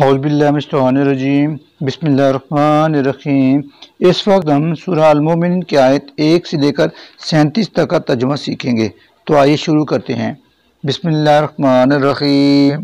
اعوذ باللہ من الشیطان الرجیم بسم اللہ الرحمن الرحیم۔ اس وقت ہم سورہ المومنین کی آیت 1 سے لے کر 37 تک کا ترجمہ سیکھیں گے، تو آئیے شروع کرتے ہیں۔ بسم اللہ الرحمن الرحیم۔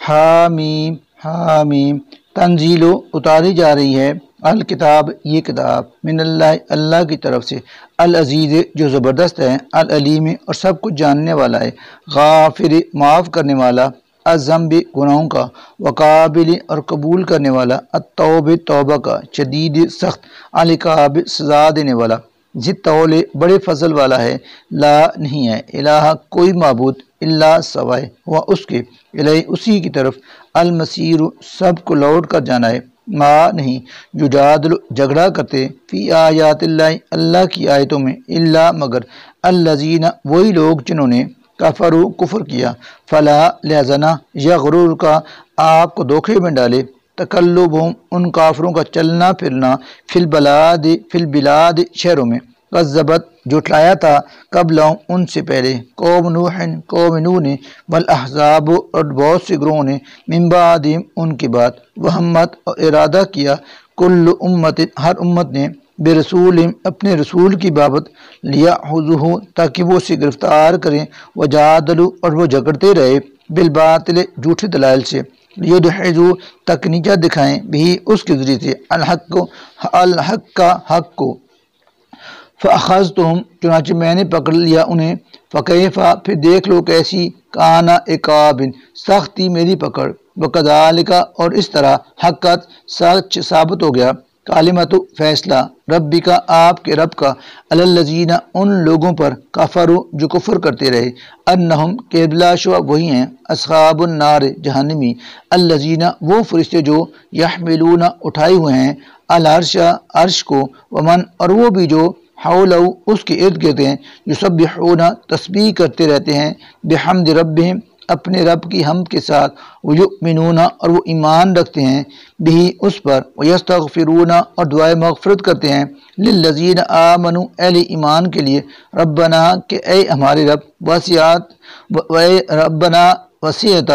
حامیم حامیم تنزیل اتاری جا رہی ہے، الکتاب یہ کتاب، من اللہ اللہ کی طرف سے، العزیز جو زبردست ہے، العلیم اور سب کچھ جاننے والا ہے، غافر معاف کرنے والا، الذنب گناہوں کا، وقابل اور قبول کرنے والا، التوب توبہ کا، شدید سخت، العقاب سزا دینے والا، ذی طول بڑے فضل والا ہے، لا نہیں ہے الہ کوئی معبود الا سوائے ہوا اس کے، الیہ اسی کی طرف، المصیر سب کو لوٹ کر جانا ہے، ما نہیں یجادل جھگڑا کرتے، فی آیات اللہ اللہ کی آیتوں میں، الا مگر، الذین وہی لوگ جنہوں نے کفروا کفر کیا، فلا لہذا یا غرور کا آپ کو دھوکے میں ڈالے، تقلبہم ان کافروں کا چلنا پھرنا، فی البلاد شہروں میں، کذبت جھٹلایا تھا قبلہم ان سے پہلے، قوم نوح نے، والاحزاب اور بہت سے گروہوں نے، من بعدہم ان کے بعد، وہمت اور ارادہ کیا، کل امت ہر امت نے، برسول اپنے رسول کی بابت، لیاخذوہ تاکہ وہ اسے گرفتار کریں، وجادلوا اور وہ جھگڑتے رہے، بالباطل جھوٹے دلائل سے، لیدحضوا تک نیچا دکھائیں، بھی اس کے ذریعے سے، الحق کا حق کو، فاخذتہم چنانچہ میں نے پکڑ لیا انہیں، فکیف پھر دیکھ لو کیسی، کان عقاب سختی میری پکڑ، وکذالک اور اس طرح، حقت سچ ثابت ہو گیا، کلمۃ فیصلہ، ربی کا آپ کے رب کا، علی الذین ان لوگوں پر، کفروا جو کفر کرتے رہے، انہم کہ بلا شبہ وہی ہیں، اصحاب النار جہنمی، الذین وہ فرشتے جو، یحملون اٹھائے ہوئے ہیں، العرش عرش کو، ومن اور وہ بھی جو، حولہ اس کے ارد گرد ہیں، یسبحون تسبیح کرتے رہتے ہیں، بحمد ربہم اپنے رب کی حمد کے ساتھ، ویؤمنون اور وہ ایمان رکھتے ہیں، بھی اس پر، ویستغفرون اور دعائے مغفرت کرتے ہیں، للذین آمنوا اہل ایمان کے لیے، ربنا کہ اے ہمارے رب، اے ربنا وسعت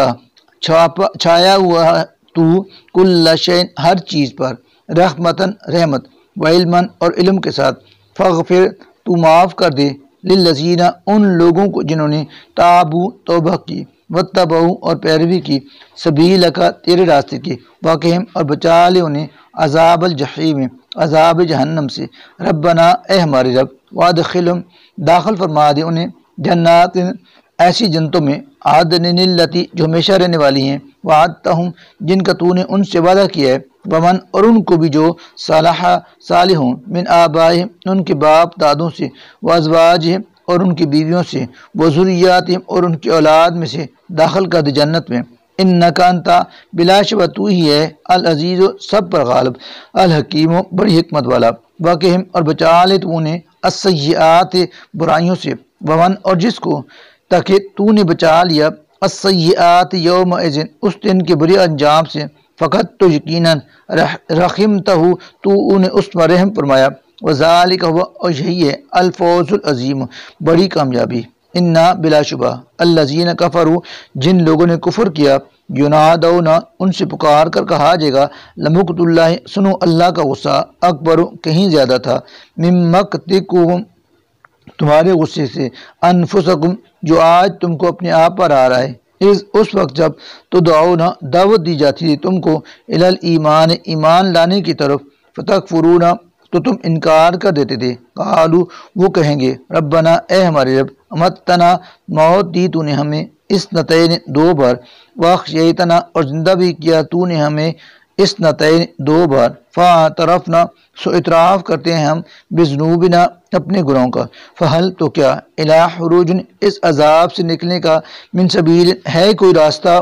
چھایا ہوا تو، کل شیء ہر چیز پر، رحمتاً رحمت، وعلماً اور علم کے ساتھ، فاغفر تو معاف کر دے، للذین ان لوگوں کو جنہوں نے، تابوا توبہ کی، واتبعوا اور پیروی کی، سبیلک تیرے راستے کی، وقہم اور بچا لے انہیں، عذاب الجحیم عذاب جہنم سے، ربنا اے ہمارے رب، وادخلہم داخل فرما دے انہیں، جنات ایسی جنتوں میں، عدن التی جو ہمیشہ رہنے والی ہیں، وعدتہم جن کا تو نے ان سے وعدہ کیا ہے، ومن اور ان کو بھی جو، صالح ہوں، من آبائہم ان کے باپ دادوں سے، وازواجہم اور ان کی بیویوں سے، وذریاتہم اور ان کی اولاد میں سے، داخل کر دے جنت میں، انک انتا بلا شبہ تو ہی ہے، العزیز سب پر غالب، الحکیم بڑی حکمت والا، وقہم اور بچا لے تو انہیں، السیئات برائیوں سے، ومن اور جس کو، تاکہ تو نے بچا لیا، السیئات یومئذ اس دن کے برے انجام سے، فقط تو یقیناً، رحمتہ تو انہیں اس پر رحم فرمایا، وذالک ہوا اور یہی ہے، الفوز العظیم بڑی کامیابی، انا بلا شبہ، الذین کفروا جن لوگوں نے کفر کیا، ینادون ان سے پکار کر کہا جائے گا، لمقت اللہ سنو اللہ کا غصہ، اکبر کہیں زیادہ تھا، من مقتکم تمہارے غصے سے، انفسکم جو آج تم کو اپنے آپ پر آ رہا ہے، اس وقت جب تدعون دعوت دی جاتی تھی تم کو، الی الایمان ایمان لانے کی طرف، فتکفرون تو تم انکار کر دیتے تھے، قالوا وہ کہیں گے، ربنا اے ہمارے رب، امتنا موت دی تو نے ہمیں، اثنتین دو بار، واحییتنا اور زندہ بھی کیا تو نے ہمیں، اثنتین دو بار، فاعترفنا سو اعتراف کرتے ہیں ہم، بذنوبنا اپنے گناہوں کا، فہل تو کیا، الی خروج اس عذاب سے نکلنے کا، من سبیل ہے کوئی راستہ،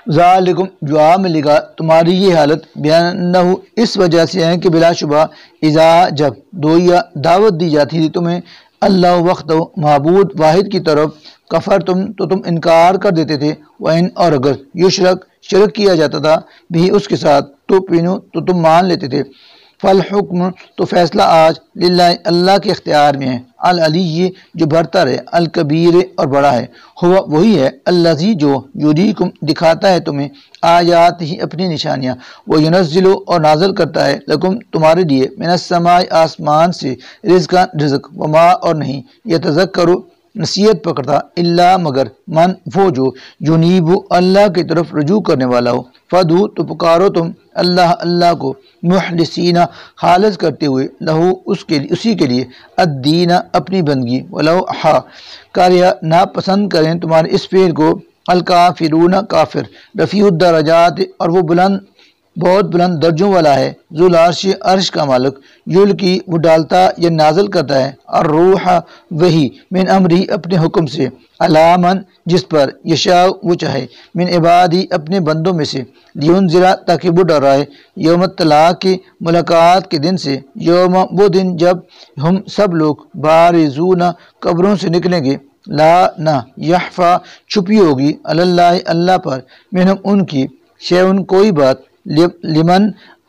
ذالکم جواب ملے گا تمہاری یہ حالت، بأنہ اس وجہ سے ہے کہ بلا شبہ، اذا جب دویا دعوت دی جاتی تھی تمہیں، اللہ وحدہ معبود واحد کی طرف، کفر تو تم انکار کر دیتے تھے، وَإِنْ اور اگر یشرک شرک کیا جاتا تھا، بھی اس کے ساتھ، تو تم مان لیتے تھے، فالحکم تو فیصلہ آج للہ اللہ کے اختیار میں ہے، العلی جو برتر ہے، الکبیر اور بڑا ہے، ہوا وہی ہے، الذی جو یریکم دکھاتا ہے تمہیں آیات ہی اپنی نشانیاں، وہ ینزل اور نازل کرتا ہے لکم تمہارے لیے من السماء آسمان سے رزقا رزق، وما اور نہیں یتذکر نصیحت پکڑتا الا مگر من وہ جو یونیب اللہ کی طرف رجوع کرنے والا ہو، فدو تو پکارو تم اللہ اللہ کو مخلصین خالص کرتے ہوئے لہو اسی کے لیے الدین اپنی بندگی، ولو ہا کاریا ناپسند کریں تمہارے اس فعل کو الکافرون کافر، رفیع الدرجات اور وہ بہت بلند درجوں والا ہے، ذو العرش عرش کا مالک، یلکی وہ ڈالتا یا نازل کرتا ہے، الروح وہی من امری اپنے حکم سے، علامن جس پر یشاء وہ چاہے، من عبادی اپنے بندوں میں سے، لینذرا تاکہ وہ ڈرائے، یوم الطلاق کی ملاقات کے دن سے، یوم وہ دن جب ہم سب لوگ بارزون قبروں سے نکلیں گے، لا نہ یخفا چھپی ہوگی اللہ اللہ پر منہم ان کی شیئن کوئی بات، لمن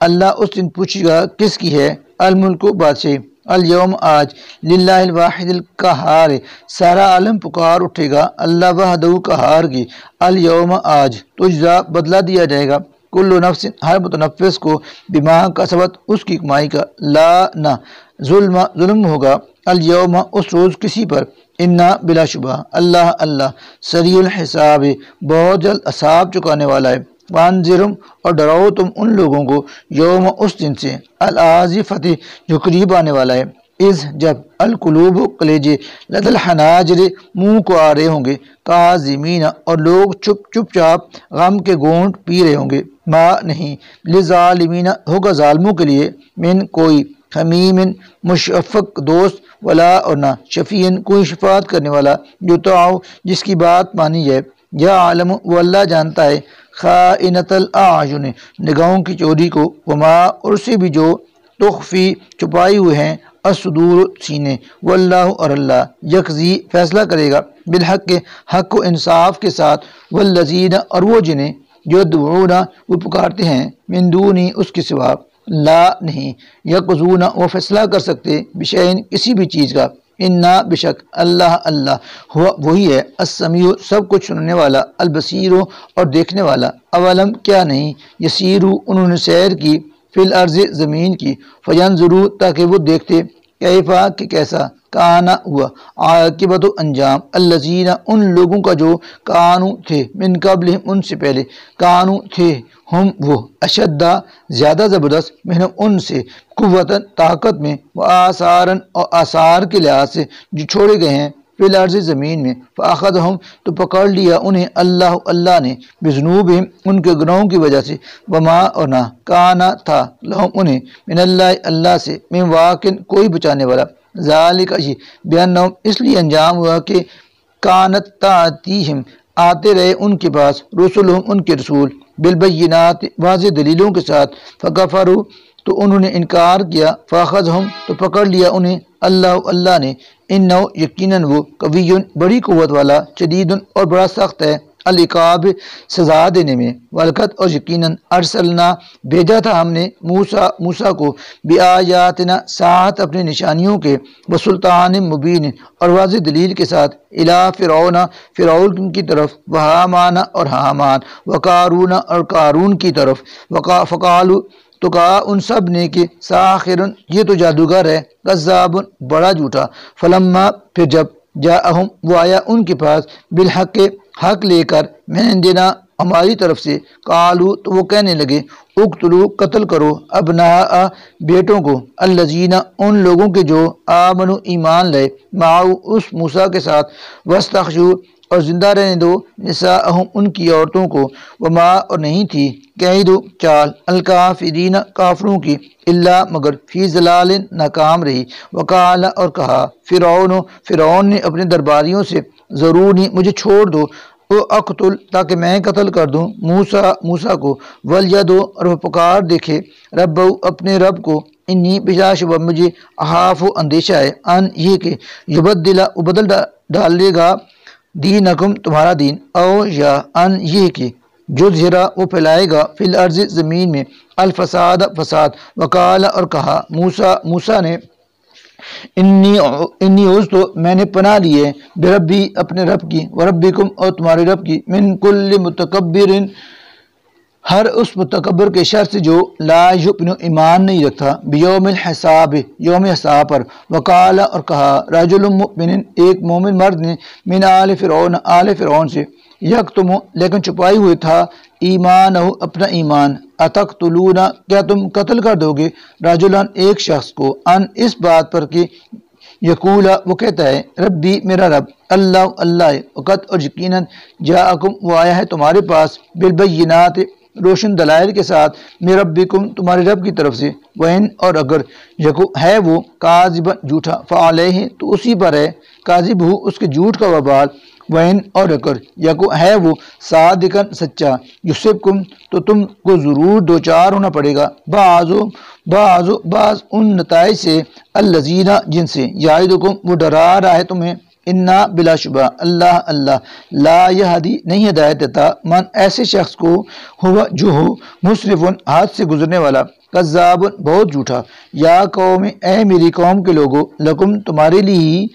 اللہ اس دن پوچھے گا کس کی ہے، الملک بادشاہ، الیوم آج، للہ الواحد القہار سارا عالم پکار اٹھے گا اللہ وحدہ قہار کی، الیوم آج تجزا بدلہ دیا جائے گا کل نفس ہر متنفس کو بما کسبت اس کی کمائی کا، لا نہ ظلم ہوگا الیوم اس روز کسی پر، انا بلا شبہ اللہ اللہ سریع الحساب بہت جلد حساب چکانے والا ہے، وانذرم اور ڈراؤ تم ان لوگوں کو یوم اس دن سے العازفۃ جو قریب آنے والا ہے، اذ جب القلوب کلیجے لدى الحناجر منہ کو آ رہے ہوں گے، کاظمین اور لوگ چپ چاپ غم کے گھونٹ پی رہے ہوں گے، ما نہیں للظالمین ہوگا ظالموں کے لیے، من کوئی حمیم مشفق دوست، ولا اور نہ شفیع کوئی شفاعت کرنے والا، یطاع جس کی بات مانی جائے، یا عالم وہ اللہ جانتا ہے، خائنۃ الاعین نگاہوں کی چوری کو، وما اور سے بھی جو تخفی چھپائی ہوئے ہیں، الصدور سینے، واللہ اور اللہ یقضی فیصلہ کرے گا، بالحق حق و انصاف کے ساتھ، والذین اور وہ جنہیں یدعون وہ پکارتے ہیں، من دونی اس کے سوا، لا نہیں یقضون وہ فیصلہ کر سکتے، بشیء کسی بھی چیز کا، انا بشک اللہ اللہ ہوا وہی ہے، السمیع سب کچھ سننے والا، البصیر اور دیکھنے والا، اولم کیا نہیں یسیرو انہوں نے سیر کی، فی الارض زمین کی، فینظروا تاکہ وہ دیکھتے، کیفا کہ کیسا، کانا ہوا، عاقبت انجام، الذین ان لوگوں کا جو کانو تھے، من قبلہم ان سے پہلے، کانو تھے، ہم وہ اشدہ زیادہ زبردست، منہم ان سے، قوتاً طاقت میں، و آثاراً اور آثار کے لحاظ سے جو چھوڑے گئے ہیں، فی الارض زمین میں، فاخذہم تو پکڑ لیا انہیں اللہ اللہ نے، بذنوبہم ان کے گناہوں کی وجہ سے، وما اور نہ کانا تھا لہم انہیں، من اللہ اللہ سے، من واقن کوئی بچانے والا، ذالک یہ بیانہم اس لیے انجام ہوا کہ کانت تاتیہم آتے رہے ان کے پاس، رسولہم ان کے رسول، بالبینات واضح دلیلوں کے ساتھ، فکفروا تو انہوں نے انکار کیا، فاخذہم تو پکڑ لیا انہیں اللہ اللہ نے، انہ یقیناً وہ قوی بڑی قوت والا، شدید اور بڑا سخت ہے، العقاب سزا دینے میں، ولقد اور یقیناً ارسلنا بھیجا تھا ہم نے موسیٰ کو، بآیاتنا ساتھ اپنے نشانیوں کے، وسلطان مبین اور واضح دلیل کے ساتھ، الی فرعون کی طرف، وہامان اور حامان، وقارون اور قارون کی طرف، فقالوا تو کہا ان سب نے کہ ساحر یہ تو جادوگر ہے، کذاب بڑا جھوٹا، فلما پھر جب جاءہم وہ آیا ان کے پاس، بالحق حق لے کر، من عندنا ہماری طرف سے، قالوا تو وہ کہنے لگے، اقتلوا قتل کرو، ابناء بیٹوں کو، الذین ان لوگوں کے جو آمنوا ایمان لائے، معه اس موسیٰ کے ساتھ، واستخشوا اور زندہ رہنے دو، نساءہم ان کی عورتوں کو، وما اور نہیں تھی قید چال، الکافرین کافروں کی، الا مگر فی ضلال ناکام رہی، وقال اور کہا فرعون نے اپنے درباریوں سے، ضرورنی مجھے چھوڑ دو، اقتل تاکہ میں قتل کر دوں موسیٰ کو، ولیدو اور وہ پکار دیکھے، ربو اپنے رب کو، انی بلا شبہ مجھے اخاف اندیشہ ہے، ان یہ کہ بدل ڈالے گا دینکم تمہارا دین، او یا ان یہ کہ جو زہرا وہ پھیلائے گا فی الارض زمین میں الفساد فساد وقال اور کہا موسیٰ نے انی عوذت میں نے پناہ لی ہے بربی اپنے رب کی وربکم اور تمہارے رب کی من کل متکبر ہر اس متکبر کے شر سے جو لا یؤمن ایمان نہیں رکھتا بیوم الحساب یوم حساب پر وقال اور کہا رجل مؤمن ایک مومن مرد نے من آل فرعون سے یکتم لیکن چھپائی ہوئی تھا ایمان اپنا ایمان اتقتلون کیا تم قتل کر دو گے رجلن ایک شخص کو ان اس بات پر کہ یقول وہ کہتا ہے ربی میرا رب اللہ وقت اور یقیناً جاءکم وہ آیا ہے تمہارے پاس بالبینات روشن دلائل کے ساتھ من ربکم تمہارے رب کی طرف سے وَإِنْ اور اگر یکو ہے وہ کاذبا جھوٹا فعلیہ تو اسی پر ہے کاذب ہو اس کے جھوٹ کا وبال وَإِنْ اور اگر یکو ہے وہ صادقا سچا یصبکم تو تم کو ضرور دوچار ہونا پڑے گا بعض ان نتائج سے الذین جن سے یعدکم وہ ڈرا رہا ہے تمہیں انا بلا شبہ اللہ لا یہدی نہیں ہدایت دیتا من ایسے شخص کو ہوا جو ہو مسرف حد سے گزرنے والا کذاب بہت جھوٹا یا قوم اے میری قوم کے لوگو لکم تمہارے لیے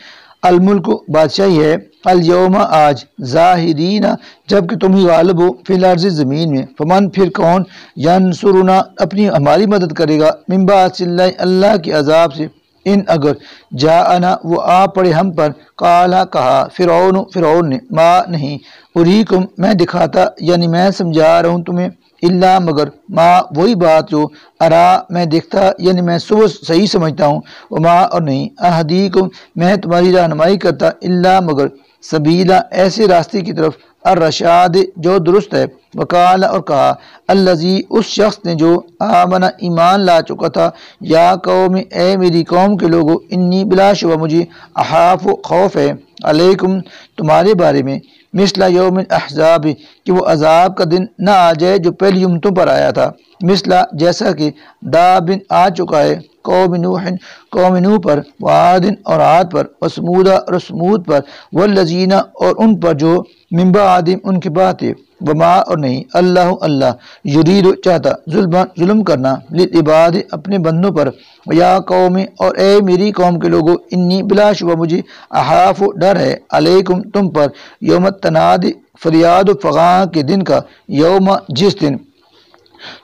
الملک بادشاہی ہے الیوم آج ظاہرین جب کہ تم ہی غالب ہو فی الارض زمین میں فمن پھر کون ینصرنا اپنی ہماری مدد کرے گا من باس اللہ کے عذاب سے ان اگر جاءنا وہ آ پڑے ہم پر قالا کہا فرعون نے ما نہیں اریکم میں دکھاتا یعنی میں سمجھا رہا ہوں تمہیں اللہ مگر ما وہی بات جو ارا میں دیکھتا یعنی میں صحیح سمجھتا ہوں وما اور نہیں اہدیکم میں تمہاری رہنمائی کرتا اللہ مگر سبیلا ایسے راستے کی طرف الرشاد جو درست ہے وقال اور کہا الذی اس شخص نے جو آمن ایمان لا چکا تھا یا قوم اے میری قوم کے لوگوں انی بلا شبہ مجھے احاف خوف ہے علیکم تمہارے بارے میں مثل یوم الاحزاب کہ وہ عذاب کا دن نہ آ جائے جو پہلی امتوں پر آیا تھا مثل جیسا کہ دابن آ چکا ہے قوم نوح پر وعاد اور عاد پر وثمود اور ثمود پر والذین اور ان پر جو من بعدہم ان کے بعد تھے وما اور نہیں اللہ یرید چاہتا ظلم کرنا للعباد اپنے بندوں پر یا قوم اور اے میری قوم کے لوگوں انی بلا شبہ مجھے احاف ڈر ہے علیکم تم پر یوم التناد فریاد و فغاں کے دن کا یوم جس دن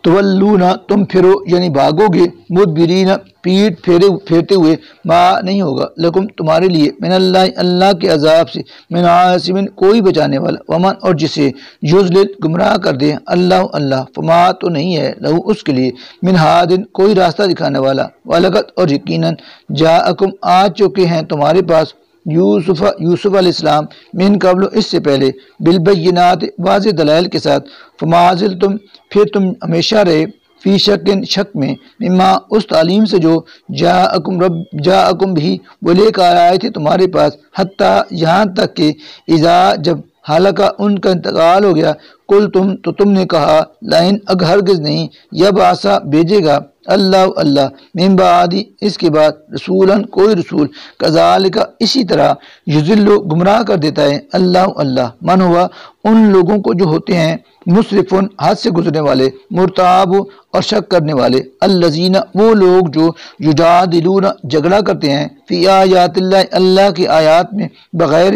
تولون تم پھرو یعنی بھاگو گے مدبرین پیٹ پھیرتے ہوئے ما نہیں ہوگا لکم تمہارے لیے من اللہ کے عذاب سے من عاصم کوئی بچانے والا ومن اور جسے یضلل گمراہ کر دے اللہ فما تو نہیں ہے لہو اس کے لیے من ہادن کوئی راستہ دکھانے والا ولقد اور یقیناً جاءکم آ چکے ہیں تمہارے پاس یوسف علیہ السلام من قبل اس سے پہلے بالبینات واضح دلائل کے ساتھ فمازل تم پھر تم ہمیشہ رہے فی شک میں مما اس تعلیم سے جو جاءکم بھی وہ لے کر آئے تھے تمہارے پاس حتیٰ یہاں تک کہ اذا جب حالکہ ان کا انتقال ہو گیا کل تم نے کہا لائن ہرگز نہیں یب آسا بھیجے گا اللہ من بعدی اس کے بعد رسولاً کوئی رسول کذالک اسی طرح یضل گمراہ کر دیتا ہے اللہ من ہوا ان لوگوں کو جو ہوتے ہیں مسرفن حد سے گزرنے والے مرتاب اور شک کرنے والے الذین وہ لوگ جو یجادلون جھگڑا کرتے ہیں فی آیات اللہ کی آیات میں بغیر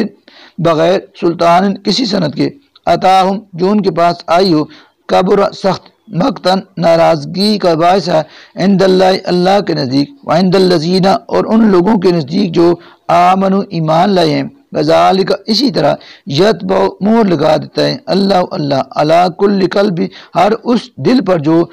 سلطان کسی سند کے عطاہم جو ان کے پاس آئی ہو کبر سخت مقتن ناراضگی کا باعث ہے عند اللہ کے نزدیک وعند الذین اور ان لوگوں کے نزدیک جو آمنوا ایمان لائے ہیں وذالک اسی طرح یتبع مہر لگا دیتا ہے اللہ علی کل قلب ہر اس دل پر جو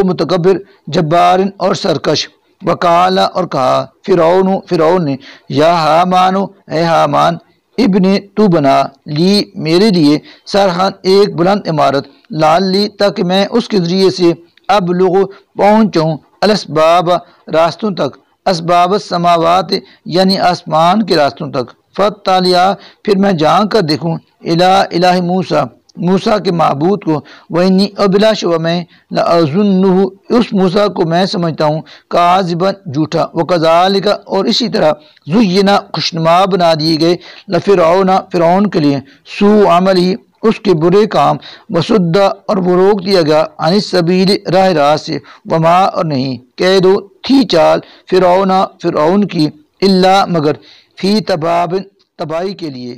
متکبر جبار اور سرکش وقال اور کہا فرعون نے یا حامان اے حامان ابن تو بنا لی میرے لیے سرحان ایک بلند عمارت لالی تاکہ میں اس کے ذریعے سے ابلغ پہنچوں الاسباب راستوں تک اسباب السماوات یعنی آسمان کے راستوں تک فتالیا پھر میں جان کر دیکھوں الہ موسیٰ کے معبود کو وَإِنِّي اور بلا شبہ میں لَأَظُنُّهُ اس موسیٰ کو میں سمجھتا ہوں کاذبا جھوٹا وَكَذَلِكَ اور اسی طرح زُيِّنَ خوشنما بنا دیے گئے فرعون کے لیے سوء عمل ہی اس کے برے کام، وسدہ اور وہ روک دیا گیا، عن السبیل راہ راست سے، وما اور نہیں، قیدو تھی چال، فرعون کی، الا مگر، فی تباب تباہی کے لیے۔